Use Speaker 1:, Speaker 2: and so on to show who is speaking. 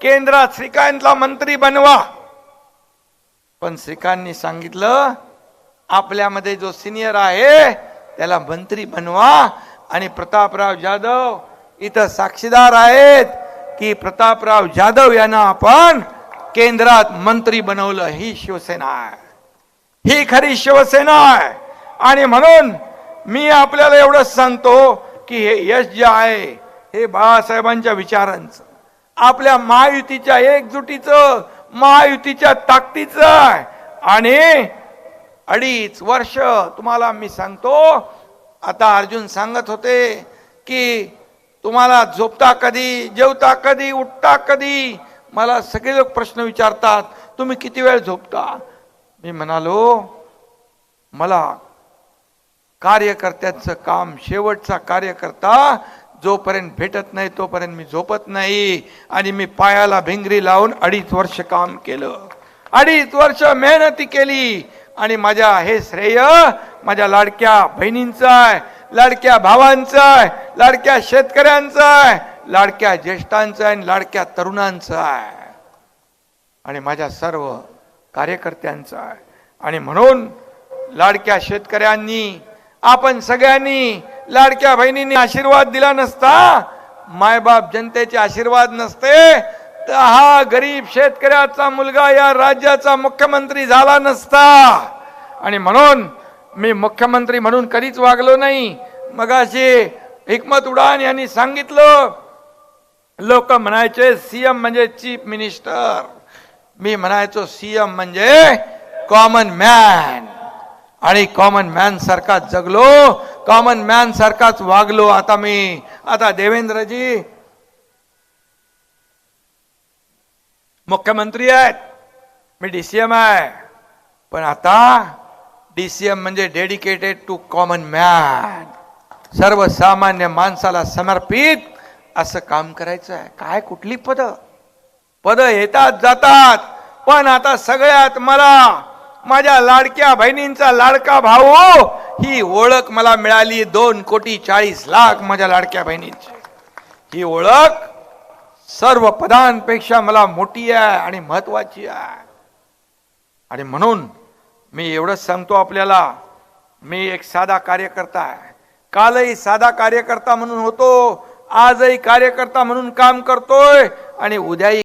Speaker 1: केंद्रात श्रीकांतला मंत्री बनवा. पण श्रीकांतनी सांगितलं आपल्यामध्ये जो सिनियर आहे त्याला मंत्री बनवा. आणि प्रतापराव जाधव इथं साक्षीदार आहेत की प्रतापराव जाधव यांना आपण केंद्रात मंत्री बनवलं. ही शिवसेना आहे, ही खरी शिवसेना आहे. आणि म्हणून मी आपल्याला एवढंच सांगतो की हे यश जे आहे हे बाळासाहेबांच्या विचारांचं, आपल्या महायुतीच्या एकजुटीचं, महायुतीच्या ताकदीचं आहे. आणि 2.5 वर्ष तुम्हाला मी सांगतो, आता अर्जुन सांगत होते की तुम्हाला झोपता कधी, जेवता कधी, उठता कधी. मला सगळे लोक प्रश्न विचारतात तुम्ही किती वेळ झोपता. मी म्हणालो मला कार्यकर्त्याचं काम, शेवटचा कार्यकर्ता जोपर्यंत भेटत नाही तोपर्यंत मी झोपत नाही. आणि मी पायाला भिंगरी लावून 2.5 वर्ष काम केलं, 2.5 वर्ष मेहनती केली. आणि माझ्या हे श्रेय माझ्या लाडक्या बहिणींचं आहे, लाडक्या भावांचं आहे, लाडक्या शेतकऱ्यांचं आहे, लाडक्या ज्येष्ठांचं आहे आणि लाडक्या तरुणांचं आहे आणि माझ्या सर्व कार्यकर्त्यांचं आहे. आणि म्हणून लाडक्या शेतकऱ्यांनी, आपण सगळ्यांनी, लाडक्या बहिणींनी आशीर्वाद दिला नसता, मायबाप जनतेचे आशीर्वाद नसते तर हा गरीब शेतकऱ्याचा मुलगा या राज्याचा मुख्यमंत्री झाला नसता. आणि म्हणून मी मुख्यमंत्री म्हणून कधीच वागलो नाही. मगाशी हिकमत उडान यांनी सांगितलं, लोक म्हणायचे सीएम म्हणजे चीफ मिनिस्टर, मी म्हणायचो सीएम म्हणजे कॉमन मॅन. आणि कॉमन मॅन सारखा जगलो, कॉमन मॅन सारखाच वागलो. आता देवेंद्रजी मुख्यमंत्री आहेत, मी डीसीएम आहे. पण आता डीसीएम म्हणजे डेडिकेटेड टू कॉमन मॅन, सर्वसामान्य माणसाला समर्पित असं काम करायचं आहे. काय कुठली पद येतात जातात, पण आता सगळ्यात मला माझ्या लाडक्या बहिणींचा लाडका भाऊ ही ओळख मला मिळाली. 2,40,00,000 माझ्या लाडक्या बहिणींची ही ओळख सर्व पदांपेक्षा मला मोठी आहे आणि महत्वाची आहे. आणि म्हणून मी एवढंच सांगतो आपल्याला, मी एक साधा कार्यकर्ता आहे. कालही साधा कार्यकर्ता म्हणून होतो, आजही कार्यकर्ता म्हणून काम करतोय आणि उद्याही